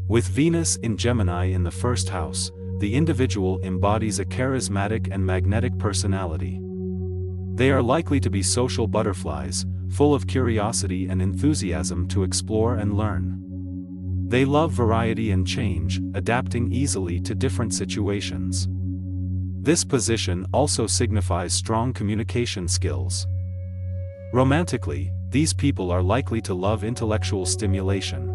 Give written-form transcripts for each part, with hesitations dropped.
With Venus in Gemini in the first house, the individual embodies a charismatic and magnetic personality. They are likely to be social butterflies, full of curiosity and enthusiasm to explore and learn. They love variety and change, adapting easily to different situations. This position also signifies strong communication skills. Romantically, these people are likely to love intellectual stimulation.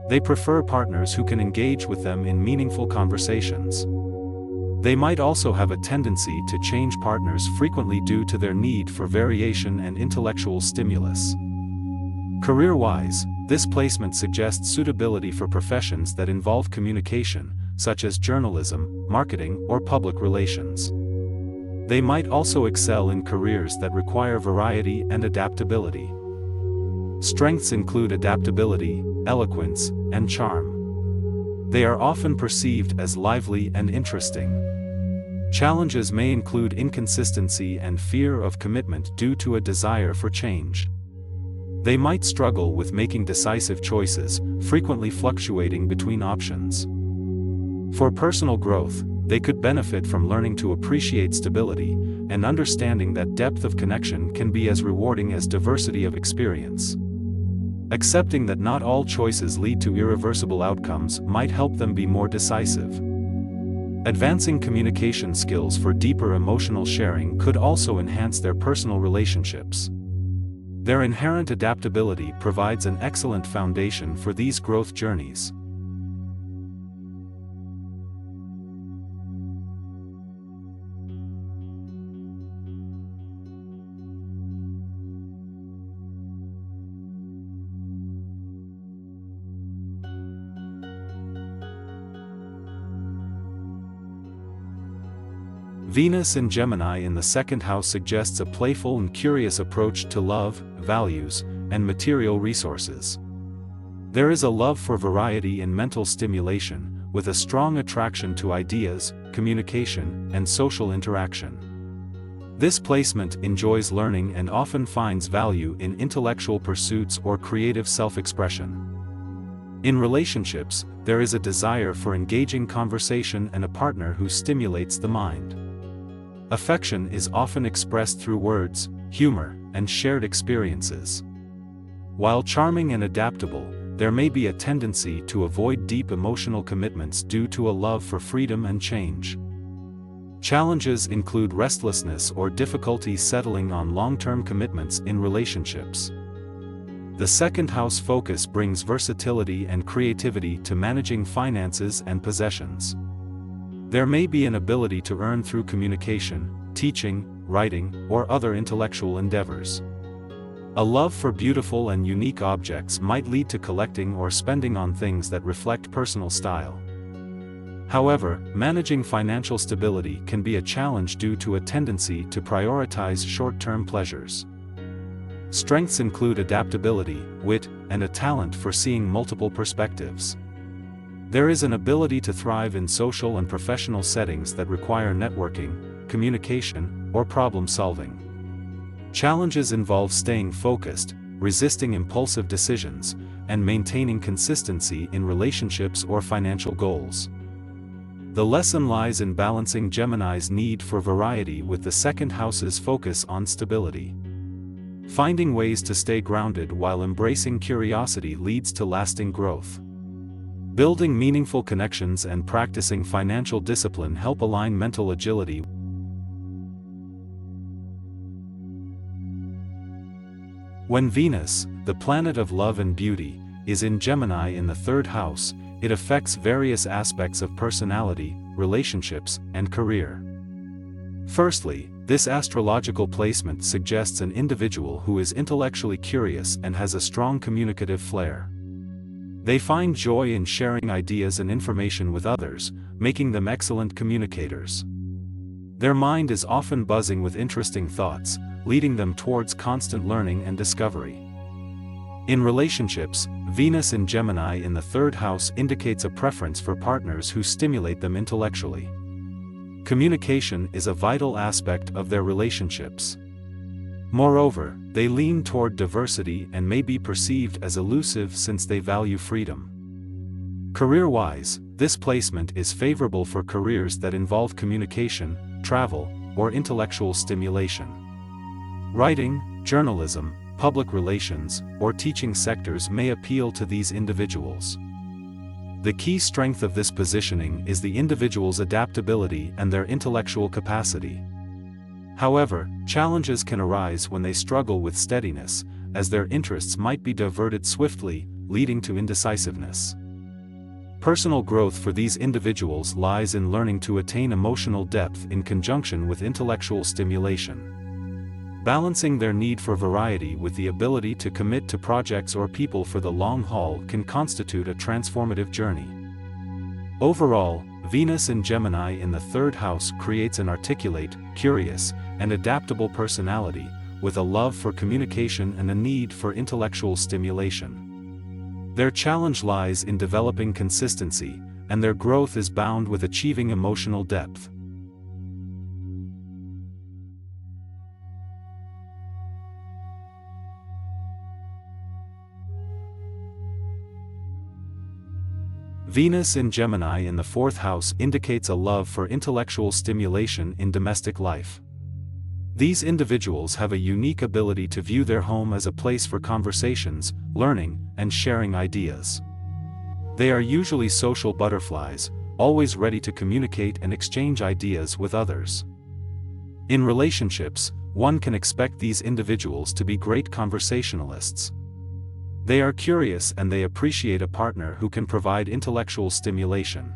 They prefer partners who can engage with them in meaningful conversations. They might also have a tendency to change partners frequently due to their need for variation and intellectual stimulus. Career-wise, this placement suggests suitability for professions that involve communication, such as journalism, marketing, or public relations. They might also excel in careers that require variety and adaptability. Strengths include adaptability, eloquence, and charm. They are often perceived as lively and interesting. Challenges may include inconsistency and fear of commitment due to a desire for change. They might struggle with making decisive choices, frequently fluctuating between options. For personal growth, they could benefit from learning to appreciate stability, and understanding that depth of connection can be as rewarding as diversity of experience. Accepting that not all choices lead to irreversible outcomes might help them be more decisive. Advancing communication skills for deeper emotional sharing could also enhance their personal relationships. Their inherent adaptability provides an excellent foundation for these growth journeys. Venus in Gemini in the second house suggests a playful and curious approach to love, values, and material resources. There is a love for variety and mental stimulation, with a strong attraction to ideas, communication, and social interaction. This placement enjoys learning and often finds value in intellectual pursuits or creative self-expression. In relationships, there is a desire for engaging conversation and a partner who stimulates the mind. Affection is often expressed through words, humor, and shared experiences. While charming and adaptable, there may be a tendency to avoid deep emotional commitments due to a love for freedom and change. Challenges include restlessness or difficulty settling on long-term commitments in relationships. The second house focus brings versatility and creativity to managing finances and possessions. There may be an ability to earn through communication, teaching, writing, or other intellectual endeavors. A love for beautiful and unique objects might lead to collecting or spending on things that reflect personal style. However, managing financial stability can be a challenge due to a tendency to prioritize short-term pleasures. Strengths include adaptability, wit, and a talent for seeing multiple perspectives. There is an ability to thrive in social and professional settings that require networking, communication, or problem-solving. Challenges involve staying focused, resisting impulsive decisions, and maintaining consistency in relationships or financial goals. The lesson lies in balancing Gemini's need for variety with the second house's focus on stability. Finding ways to stay grounded while embracing curiosity leads to lasting growth. Building meaningful connections and practicing financial discipline help align mental agility. When Venus, the planet of love and beauty, is in Gemini in the third house, it affects various aspects of personality, relationships, and career. Firstly, this astrological placement suggests an individual who is intellectually curious and has a strong communicative flair. They find joy in sharing ideas and information with others, making them excellent communicators. Their mind is often buzzing with interesting thoughts, leading them towards constant learning and discovery. In relationships, Venus in Gemini in the third house indicates a preference for partners who stimulate them intellectually. Communication is a vital aspect of their relationships. Moreover, they lean toward diversity and may be perceived as elusive since they value freedom. Career-wise, this placement is favorable for careers that involve communication, travel, or intellectual stimulation. Writing, journalism, public relations, or teaching sectors may appeal to these individuals. The key strength of this positioning is the individual's adaptability and their intellectual capacity. However, challenges can arise when they struggle with steadiness, as their interests might be diverted swiftly, leading to indecisiveness. Personal growth for these individuals lies in learning to attain emotional depth in conjunction with intellectual stimulation. Balancing their need for variety with the ability to commit to projects or people for the long haul can constitute a transformative journey. Overall, Venus in Gemini in the third house creates an articulate, curious, and adaptable personality, with a love for communication and a need for intellectual stimulation. Their challenge lies in developing consistency, and their growth is bound with achieving emotional depth. Venus in Gemini in the fourth house indicates a love for intellectual stimulation in domestic life. These individuals have a unique ability to view their home as a place for conversations, learning, and sharing ideas. They are usually social butterflies, always ready to communicate and exchange ideas with others. In relationships, one can expect these individuals to be great conversationalists. They are curious and they appreciate a partner who can provide intellectual stimulation.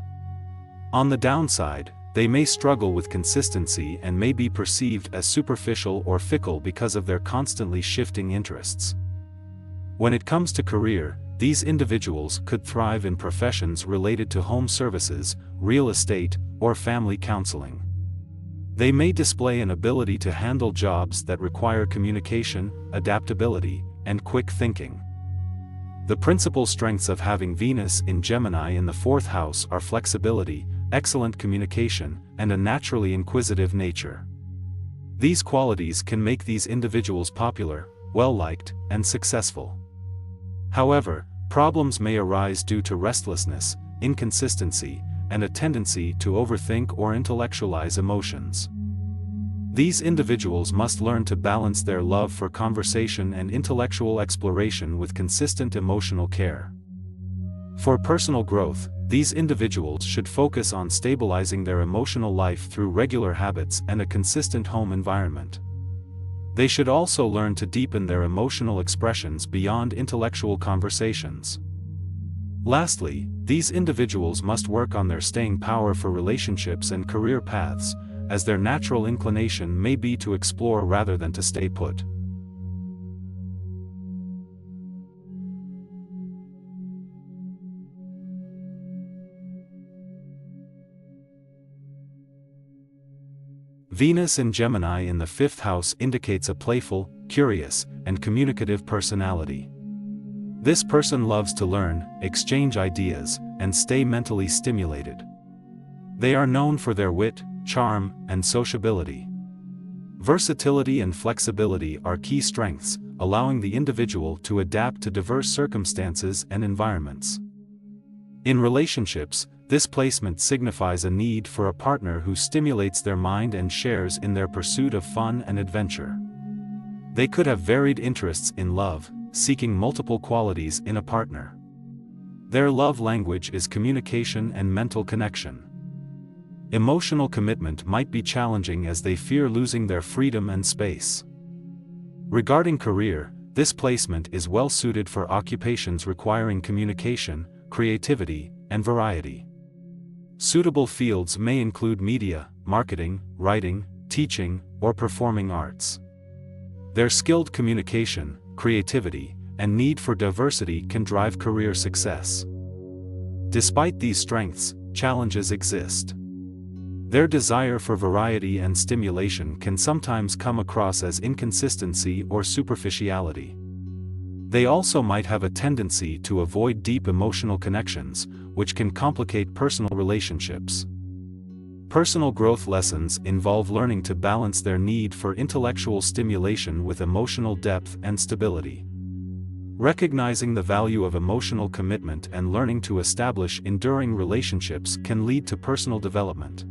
On the downside, they may struggle with consistency and may be perceived as superficial or fickle because of their constantly shifting interests. When it comes to career, these individuals could thrive in professions related to home services, real estate, or family counseling. They may display an ability to handle jobs that require communication, adaptability, and quick thinking. The principal strengths of having Venus in Gemini in the fourth house are flexibility, excellent communication, and a naturally inquisitive nature. These qualities can make these individuals popular, well-liked, and successful. However, problems may arise due to restlessness, inconsistency, and a tendency to overthink or intellectualize emotions. These individuals must learn to balance their love for conversation and intellectual exploration with consistent emotional care. For personal growth, these individuals should focus on stabilizing their emotional life through regular habits and a consistent home environment. They should also learn to deepen their emotional expressions beyond intellectual conversations. Lastly, these individuals must work on their staying power for relationships and career paths, as their natural inclination may be to explore rather than to stay put. Venus in Gemini in the fifth house indicates a playful, curious, and communicative personality. This person loves to learn, exchange ideas, and stay mentally stimulated. They are known for their wit, charm, and sociability. Versatility and flexibility are key strengths, allowing the individual to adapt to diverse circumstances and environments. In relationships, this placement signifies a need for a partner who stimulates their mind and shares in their pursuit of fun and adventure. They could have varied interests in love, seeking multiple qualities in a partner. Their love language is communication and mental connection. Emotional commitment might be challenging as they fear losing their freedom and space. Regarding career, this placement is well suited for occupations requiring communication, creativity, and variety. Suitable fields may include media, marketing, writing, teaching, or performing arts. Their skilled communication, creativity, and need for diversity can drive career success. Despite these strengths, challenges exist. Their desire for variety and stimulation can sometimes come across as inconsistency or superficiality. They also might have a tendency to avoid deep emotional connections, which can complicate personal relationships. Personal growth lessons involve learning to balance their need for intellectual stimulation with emotional depth and stability. Recognizing the value of emotional commitment and learning to establish enduring relationships can lead to personal development.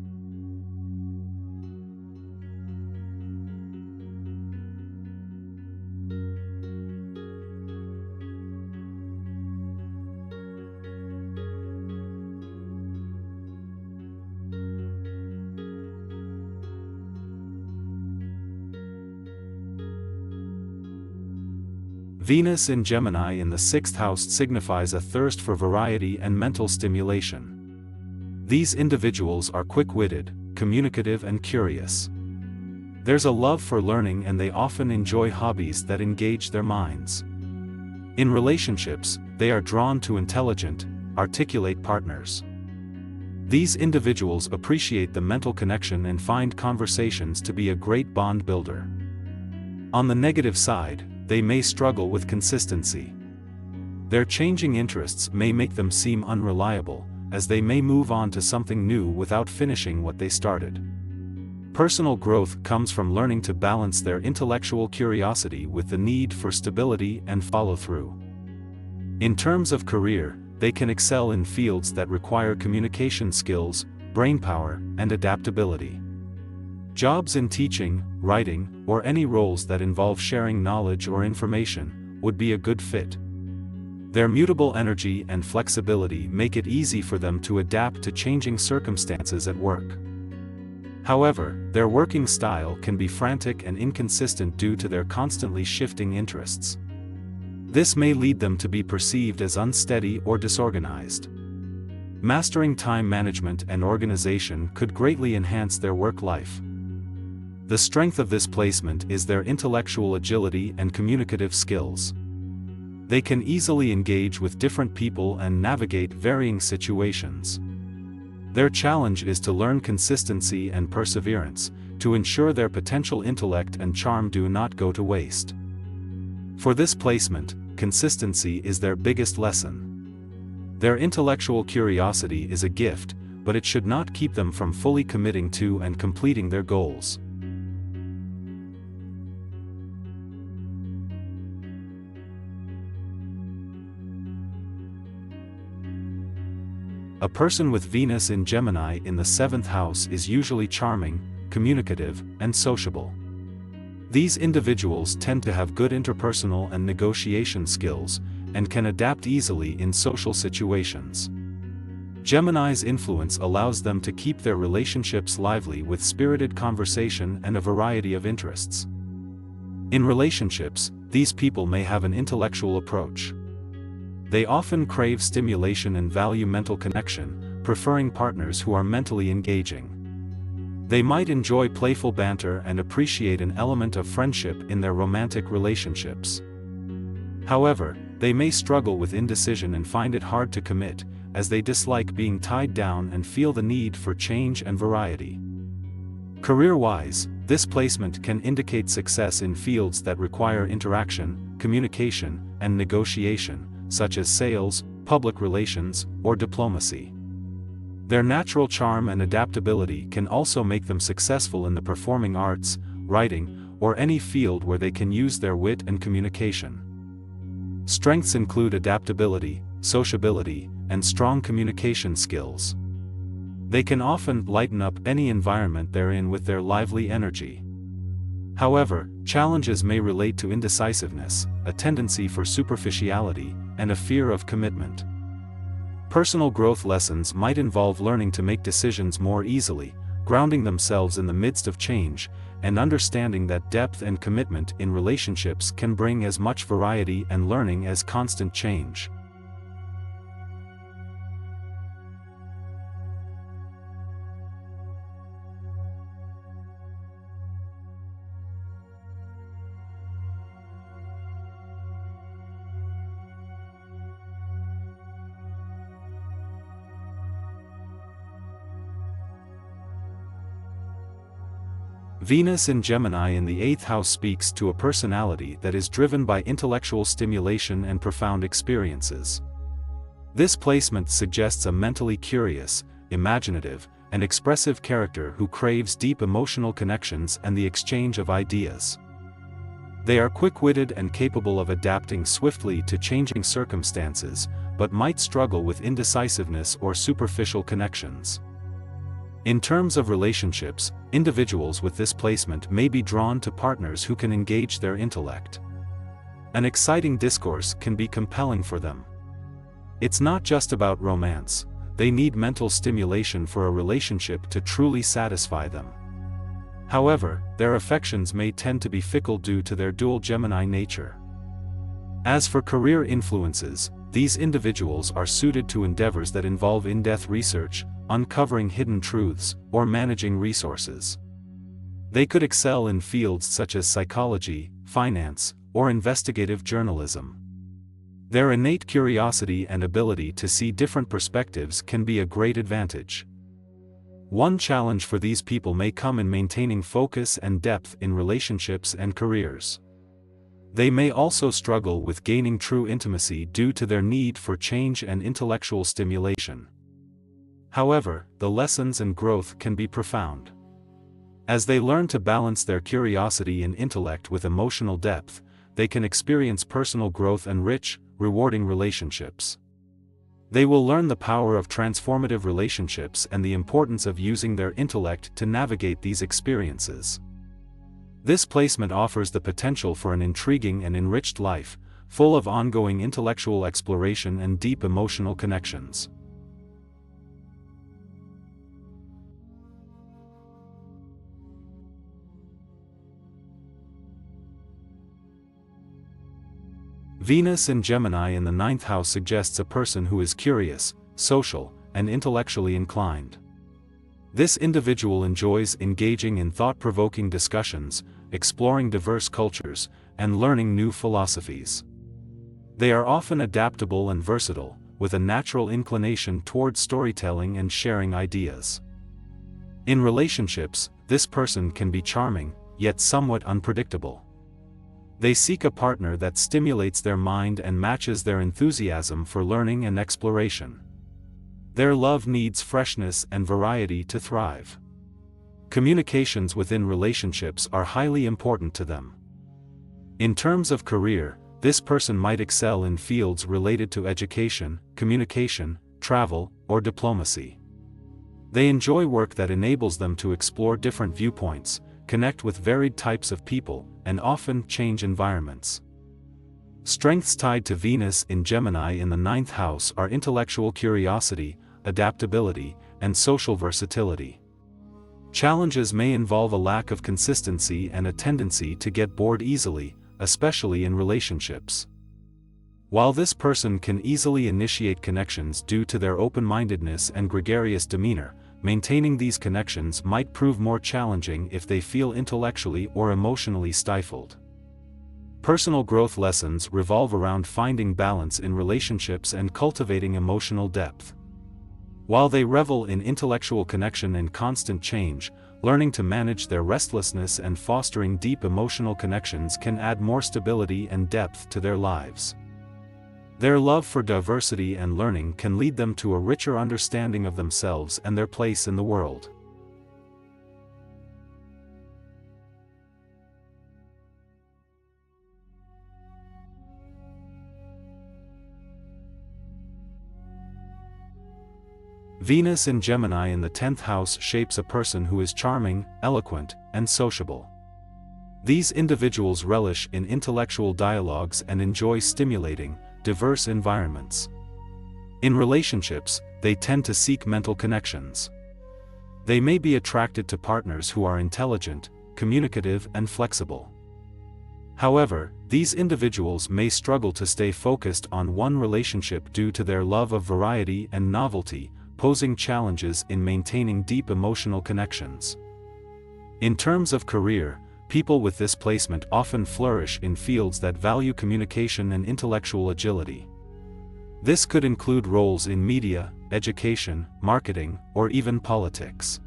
Venus in Gemini in the 6th house signifies a thirst for variety and mental stimulation. These individuals are quick-witted, communicative and curious. There's a love for learning and they often enjoy hobbies that engage their minds. In relationships, they are drawn to intelligent, articulate partners. These individuals appreciate the mental connection and find conversations to be a great bond builder. On the negative side, they may struggle with consistency. Their changing interests may make them seem unreliable, as they may move on to something new without finishing what they started. Personal growth comes from learning to balance their intellectual curiosity with the need for stability and follow-through. In terms of career, they can excel in fields that require communication skills, brainpower, and adaptability. Jobs in teaching, writing, or any roles that involve sharing knowledge or information would be a good fit. Their mutable energy and flexibility make it easy for them to adapt to changing circumstances at work. However, their working style can be frantic and inconsistent due to their constantly shifting interests. This may lead them to be perceived as unsteady or disorganized. Mastering time management and organization could greatly enhance their work life. The strength of this placement is their intellectual agility and communicative skills. They can easily engage with different people and navigate varying situations. Their challenge is to learn consistency and perseverance, to ensure their potential intellect and charm do not go to waste. For this placement, consistency is their biggest lesson. Their intellectual curiosity is a gift, but it should not keep them from fully committing to and completing their goals. A person with Venus in Gemini in the 7th house is usually charming, communicative, and sociable. These individuals tend to have good interpersonal and negotiation skills, and can adapt easily in social situations. Gemini's influence allows them to keep their relationships lively with spirited conversation and a variety of interests. In relationships, these people may have an intellectual approach. They often crave stimulation and value mental connection, preferring partners who are mentally engaging. They might enjoy playful banter and appreciate an element of friendship in their romantic relationships. However, they may struggle with indecision and find it hard to commit, as they dislike being tied down and feel the need for change and variety. Career-wise, this placement can indicate success in fields that require interaction, communication, and negotiation, such as sales, public relations, or diplomacy. Their natural charm and adaptability can also make them successful in the performing arts, writing, or any field where they can use their wit and communication. Strengths include adaptability, sociability, and strong communication skills. They can often lighten up any environment they're in with their lively energy. However, challenges may relate to indecisiveness, a tendency for superficiality, and a fear of commitment. Personal growth lessons might involve learning to make decisions more easily, grounding themselves in the midst of change, and understanding that depth and commitment in relationships can bring as much variety and learning as constant change. Venus in Gemini in the 8th house speaks to a personality that is driven by intellectual stimulation and profound experiences. This placement suggests a mentally curious, imaginative, and expressive character who craves deep emotional connections and the exchange of ideas. They are quick-witted and capable of adapting swiftly to changing circumstances, but might struggle with indecisiveness or superficial connections. In terms of relationships, individuals with this placement may be drawn to partners who can engage their intellect. An exciting discourse can be compelling for them. It's not just about romance. They need mental stimulation for a relationship to truly satisfy them. However, their affections may tend to be fickle due to their dual Gemini nature. As for career influences, these individuals are suited to endeavors that involve in-depth research, uncovering hidden truths, or managing resources. They could excel in fields such as psychology, finance, or investigative journalism. Their innate curiosity and ability to see different perspectives can be a great advantage. One challenge for these people may come in maintaining focus and depth in relationships and careers. They may also struggle with gaining true intimacy due to their need for change and intellectual stimulation. However, the lessons and growth can be profound. As they learn to balance their curiosity and intellect with emotional depth, they can experience personal growth and rich, rewarding relationships. They will learn the power of transformative relationships and the importance of using their intellect to navigate these experiences. This placement offers the potential for an intriguing and enriched life, full of ongoing intellectual exploration and deep emotional connections. Venus in Gemini in the 9th house suggests a person who is curious, social, and intellectually inclined. This individual enjoys engaging in thought-provoking discussions, exploring diverse cultures, and learning new philosophies. They are often adaptable and versatile, with a natural inclination towards storytelling and sharing ideas. In relationships, this person can be charming, yet somewhat unpredictable. They seek a partner that stimulates their mind and matches their enthusiasm for learning and exploration. Their love needs freshness and variety to thrive. Communications within relationships are highly important to them. In terms of career, this person might excel in fields related to education, communication, travel, or diplomacy. They enjoy work that enables them to explore different viewpoints, connect with varied types of people, and often change environments. Strengths tied to Venus in Gemini in the 9th house are intellectual curiosity, adaptability, and social versatility. Challenges may involve a lack of consistency and a tendency to get bored easily, especially in relationships. While this person can easily initiate connections due to their open-mindedness and gregarious demeanor, maintaining these connections might prove more challenging if they feel intellectually or emotionally stifled. Personal growth lessons revolve around finding balance in relationships and cultivating emotional depth. While they revel in intellectual connection and constant change, learning to manage their restlessness and fostering deep emotional connections can add more stability and depth to their lives. Their love for diversity and learning can lead them to a richer understanding of themselves and their place in the world. Venus in Gemini in the 10th house shapes a person who is charming, eloquent, and sociable. These individuals relish in intellectual dialogues and enjoy stimulating, diverse environments. In relationships, they tend to seek mental connections. They may be attracted to partners who are intelligent, communicative, and flexible. However, these individuals may struggle to stay focused on one relationship due to their love of variety and novelty, posing challenges in maintaining deep emotional connections. In terms of career, people with this placement often flourish in fields that value communication and intellectual agility. This could include roles in media, education, marketing, or even politics.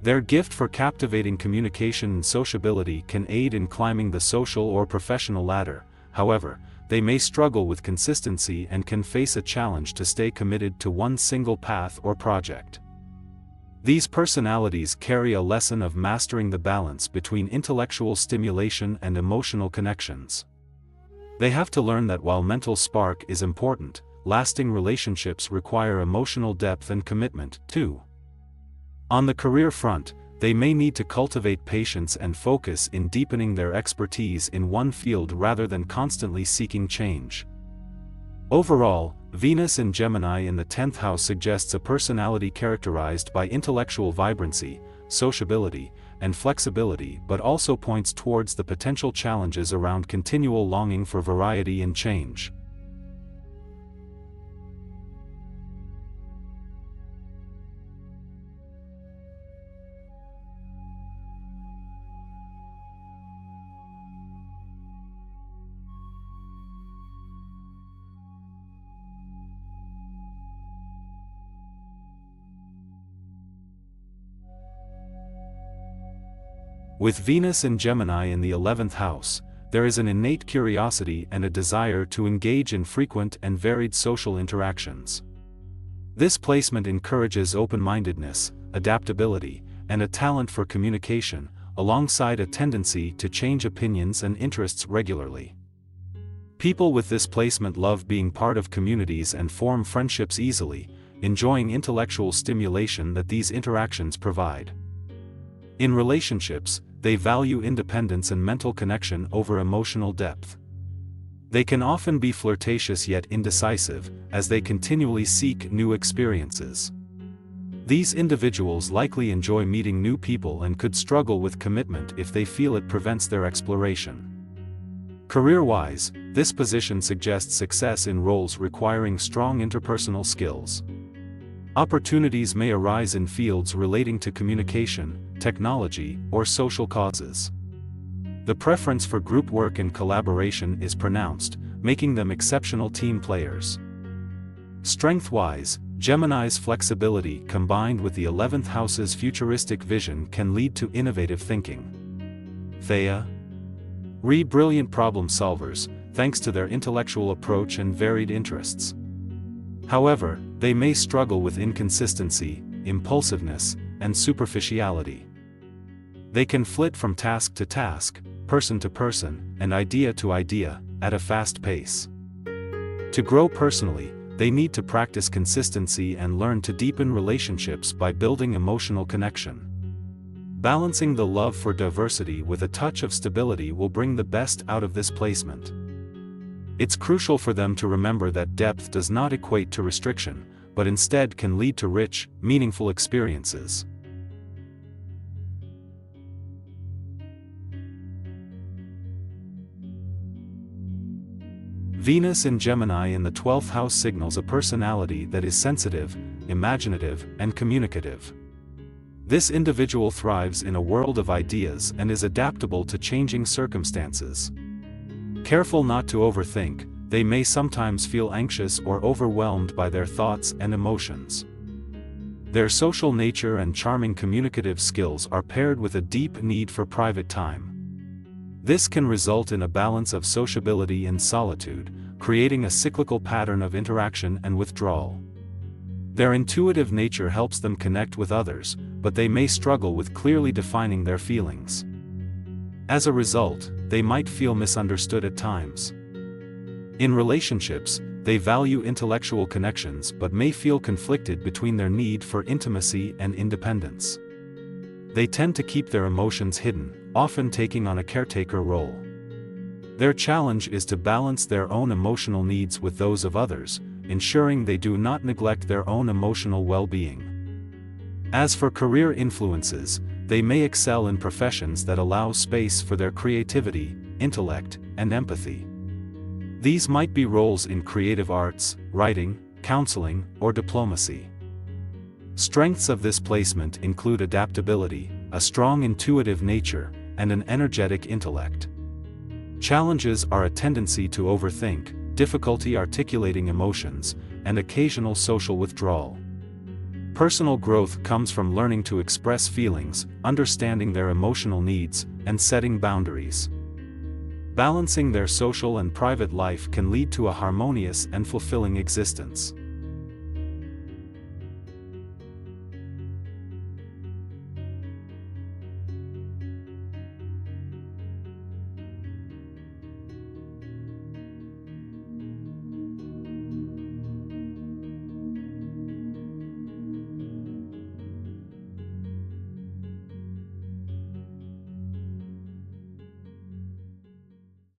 Their gift for captivating communication and sociability can aid in climbing the social or professional ladder. However, they may struggle with consistency and can face a challenge to stay committed to one single path or project. These personalities carry a lesson of mastering the balance between intellectual stimulation and emotional connections. They have to learn that while mental spark is important, lasting relationships require emotional depth and commitment, too. On the career front, they may need to cultivate patience and focus in deepening their expertise in one field rather than constantly seeking change. Overall, Venus in Gemini in the 10th house suggests a personality characterized by intellectual vibrancy, sociability, and flexibility, but also points towards the potential challenges around continual longing for variety and change. With Venus in Gemini in the 11th house, there is an innate curiosity and a desire to engage in frequent and varied social interactions. This placement encourages open-mindedness, adaptability, and a talent for communication, alongside a tendency to change opinions and interests regularly. People with this placement love being part of communities and form friendships easily, enjoying intellectual stimulation that these interactions provide. In relationships, they value independence and mental connection over emotional depth. They can often be flirtatious yet indecisive, as they continually seek new experiences. These individuals likely enjoy meeting new people and could struggle with commitment if they feel it prevents their exploration. Career-wise, this position suggests success in roles requiring strong interpersonal skills. Opportunities may arise in fields relating to communication, technology, or social causes. The preference for group work and collaboration is pronounced, making them exceptional team players. Strength-wise, Gemini's flexibility combined with the 11th house's futuristic vision can lead to innovative thinking. Thea. Brilliant problem solvers, thanks to their intellectual approach and varied interests. However, they may struggle with inconsistency, impulsiveness, and superficiality. They can flit from task to task, person to person, and idea to idea, at a fast pace. To grow personally, they need to practice consistency and learn to deepen relationships by building emotional connection. Balancing the love for diversity with a touch of stability will bring the best out of this placement. It's crucial for them to remember that depth does not equate to restriction, but instead can lead to rich, meaningful experiences. Venus in Gemini in the 12th house signals a personality that is sensitive, imaginative, and communicative. This individual thrives in a world of ideas and is adaptable to changing circumstances. Careful not to overthink, they may sometimes feel anxious or overwhelmed by their thoughts and emotions. Their social nature and charming communicative skills are paired with a deep need for private time. This can result in a balance of sociability and solitude, creating a cyclical pattern of interaction and withdrawal. Their intuitive nature helps them connect with others, but they may struggle with clearly defining their feelings. As a result, they might feel misunderstood at times. In relationships, they value intellectual connections but may feel conflicted between their need for intimacy and independence. They tend to keep their emotions hidden, often taking on a caretaker role. Their challenge is to balance their own emotional needs with those of others, ensuring they do not neglect their own emotional well-being. As for career influences, they may excel in professions that allow space for their creativity, intellect, and empathy. These might be roles in creative arts, writing, counseling, or diplomacy. Strengths of this placement include adaptability, a strong intuitive nature, and an energetic intellect. Challenges are a tendency to overthink, difficulty articulating emotions, and occasional social withdrawal. Personal growth comes from learning to express feelings, understanding their emotional needs, and setting boundaries. Balancing their social and private life can lead to a harmonious and fulfilling existence.